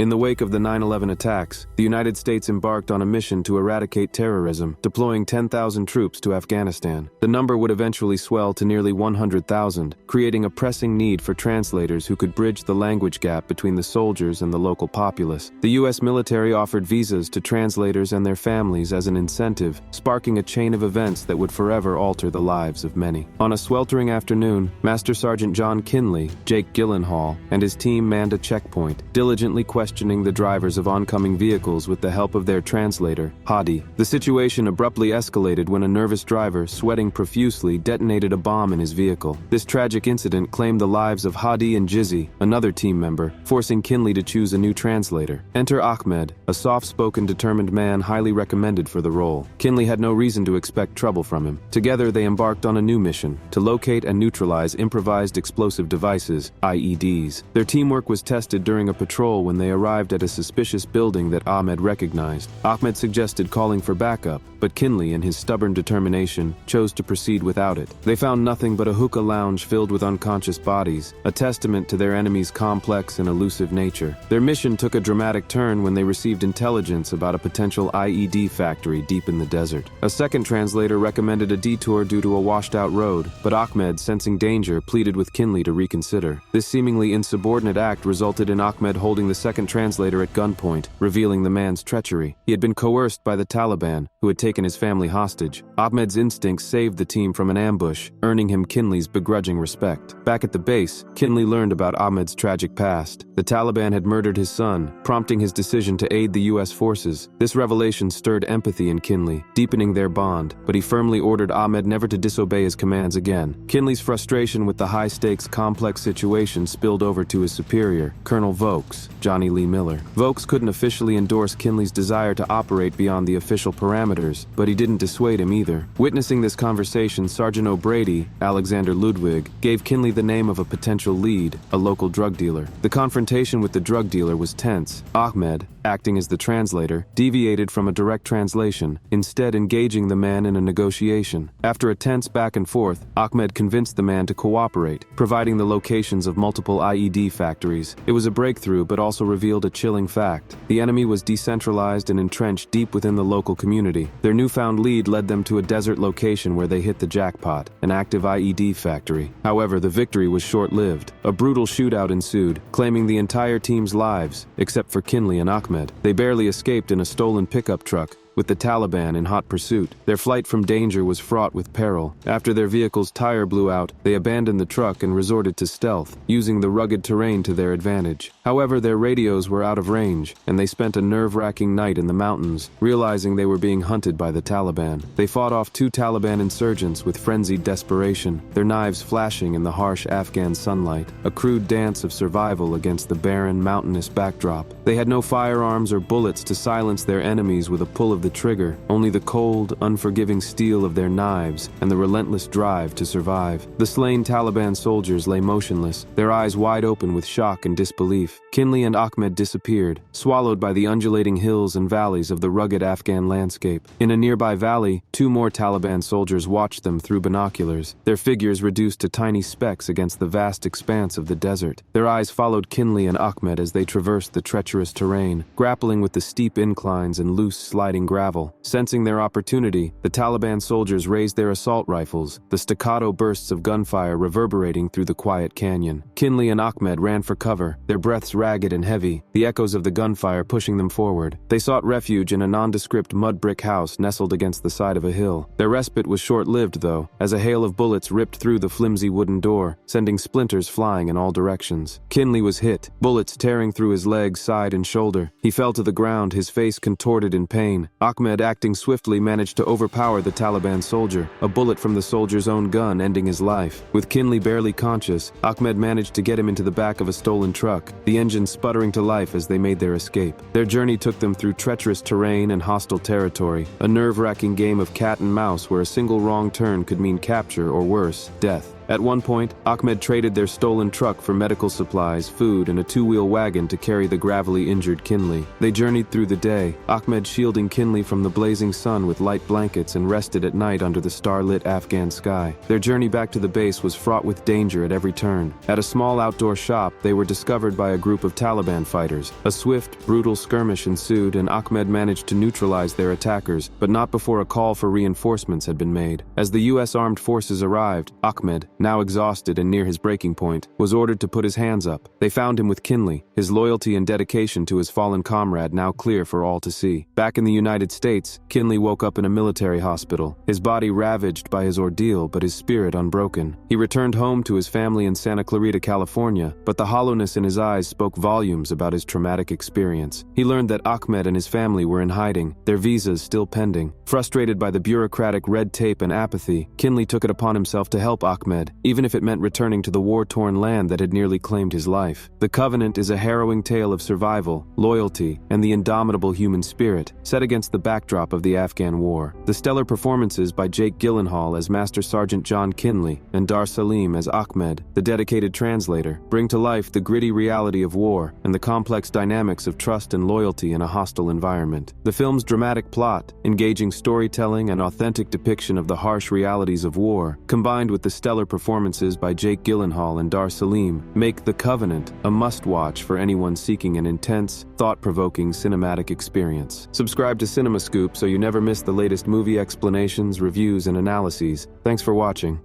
In the wake of the 9/11 attacks, the United States embarked on a mission to eradicate terrorism, deploying 10,000 troops to Afghanistan. The number would eventually swell to nearly 100,000, creating a pressing need for translators who could bridge the language gap between the soldiers and the local populace. The U.S. military offered visas to translators and their families as an incentive, sparking a chain of events that would forever alter the lives of many. On a sweltering afternoon, Master Sergeant John Kinley, Jake Gyllenhaal, and his team manned a checkpoint, diligently questioning the drivers of oncoming vehicles with the help of their translator, Hadi. The situation abruptly escalated when a nervous driver, sweating profusely, detonated a bomb in his vehicle. This tragic incident claimed the lives of Hadi and Jizzy, another team member, forcing Kinley to choose a new translator. Enter Ahmed, a soft-spoken, determined man highly recommended for the role. Kinley had no reason to expect trouble from him. Together, they embarked on a new mission, to locate and neutralize improvised explosive devices, IEDs. Their teamwork was tested during a patrol when they arrived at a suspicious building that Ahmed recognized. Ahmed suggested calling for backup, but Kinley, in his stubborn determination, chose to proceed without it. They found nothing but a hookah lounge filled with unconscious bodies, a testament to their enemy's complex and elusive nature. Their mission took a dramatic turn when they received intelligence about a potential IED factory deep in the desert. A second translator recommended a detour due to a washed-out road, but Ahmed, sensing danger, pleaded with Kinley to reconsider. This seemingly insubordinate act resulted in Ahmed holding the second translator at gunpoint, revealing the man's treachery. He had been coerced by the Taliban, who had taken his family hostage. Ahmed's instincts saved the team from an ambush, earning him Kinley's begrudging respect. Back at the base, Kinley learned about Ahmed's tragic past. The Taliban had murdered his son, prompting his decision to aid the U.S. forces. This revelation stirred empathy in Kinley, deepening their bond, but he firmly ordered Ahmed never to disobey his commands again. Kinley's frustration with the high-stakes, complex situation spilled over to his superior, Colonel Vokes, Johnny Lee Miller. Vokes couldn't officially endorse Kinley's desire to operate beyond the official parameters, but he didn't dissuade him either. Witnessing this conversation, Sergeant O'Brady, Alexander Ludwig, gave Kinley the name of a potential lead, a local drug dealer. The confrontation with the drug dealer was tense. Ahmed, acting as the translator, deviated from a direct translation, instead engaging the man in a negotiation. After a tense back and forth, Ahmed convinced the man to cooperate, providing the locations of multiple IED factories. It was a breakthrough, but also revealed a chilling fact. The enemy was decentralized and entrenched deep within the local community. Their newfound lead led them to a desert location where they hit the jackpot, an active IED factory. However, the victory was short-lived. A brutal shootout ensued, claiming the entire team's lives, except for Kinley and Ahmed. They barely escaped in a stolen pickup truck, with the Taliban in hot pursuit. Their flight from danger was fraught with peril. After their vehicle's tire blew out, they abandoned the truck and resorted to stealth, using the rugged terrain to their advantage. However, their radios were out of range, and they spent a nerve-wracking night in the mountains, realizing they were being hunted by the Taliban. They fought off 2 Taliban insurgents with frenzied desperation, their knives flashing in the harsh Afghan sunlight, a crude dance of survival against the barren, mountainous backdrop. They had no firearms or bullets to silence their enemies with a pull of the trigger, only the cold, unforgiving steel of their knives and the relentless drive to survive. The slain Taliban soldiers lay motionless, their eyes wide open with shock and disbelief. Kinley and Ahmed disappeared, swallowed by the undulating hills and valleys of the rugged Afghan landscape. In a nearby valley, 2 more Taliban soldiers watched them through binoculars, their figures reduced to tiny specks against the vast expanse of the desert. Their eyes followed Kinley and Ahmed as they traversed the treacherous terrain, grappling with the steep inclines and loose, sliding gravel. Sensing their opportunity, the Taliban soldiers raised their assault rifles, the staccato bursts of gunfire reverberating through the quiet canyon. Kinley and Ahmed ran for cover, their breaths ragged and heavy, the echoes of the gunfire pushing them forward. They sought refuge in a nondescript mud brick house nestled against the side of a hill. Their respite was short-lived, though, as a hail of bullets ripped through the flimsy wooden door, sending splinters flying in all directions. Kinley was hit, bullets tearing through his legs, side, and shoulder. He fell to the ground, his face contorted in pain. Ahmed, acting swiftly, managed to overpower the Taliban soldier, a bullet from the soldier's own gun ending his life. With Kinley barely conscious, Ahmed managed to get him into the back of a stolen truck, the engine sputtering to life as they made their escape. Their journey took them through treacherous terrain and hostile territory, a nerve-wracking game of cat and mouse where a single wrong turn could mean capture or worse, death. At one point, Ahmed traded their stolen truck for medical supplies, food, and a two-wheel wagon to carry the gravelly injured Kinley. They journeyed through the day, Ahmed shielding Kinley from the blazing sun with light blankets and rested at night under the starlit Afghan sky. Their journey back to the base was fraught with danger at every turn. At a small outdoor shop, they were discovered by a group of Taliban fighters. A swift, brutal skirmish ensued, and Ahmed managed to neutralize their attackers, but not before a call for reinforcements had been made. As the U.S. armed forces arrived, Ahmed, now exhausted and near his breaking point, was ordered to put his hands up. They found him with Kinley, his loyalty and dedication to his fallen comrade now clear for all to see. Back in the United States, Kinley woke up in a military hospital, his body ravaged by his ordeal but his spirit unbroken. He returned home to his family in Santa Clarita, California, but the hollowness in his eyes spoke volumes about his traumatic experience. He learned that Ahmed and his family were in hiding, their visas still pending. Frustrated by the bureaucratic red tape and apathy, Kinley took it upon himself to help Ahmed, even if it meant returning to the war-torn land that had nearly claimed his life. The Covenant is a harrowing tale of survival, loyalty, and the indomitable human spirit, set against the backdrop of the Afghan War. The stellar performances by Jake Gyllenhaal as Master Sergeant John Kinley and Dar Salim as Ahmed, the dedicated translator, bring to life the gritty reality of war and the complex dynamics of trust and loyalty in a hostile environment. The film's dramatic plot, engaging storytelling, and authentic depiction of the harsh realities of war, combined with the stellar performances by Jake Gyllenhaal and Dar Salim, make The Covenant a must-watch for anyone seeking an intense, thought-provoking cinematic experience. Subscribe to CinemaScoop so you never miss the latest movie explanations, reviews, and analyses. Thanks for watching.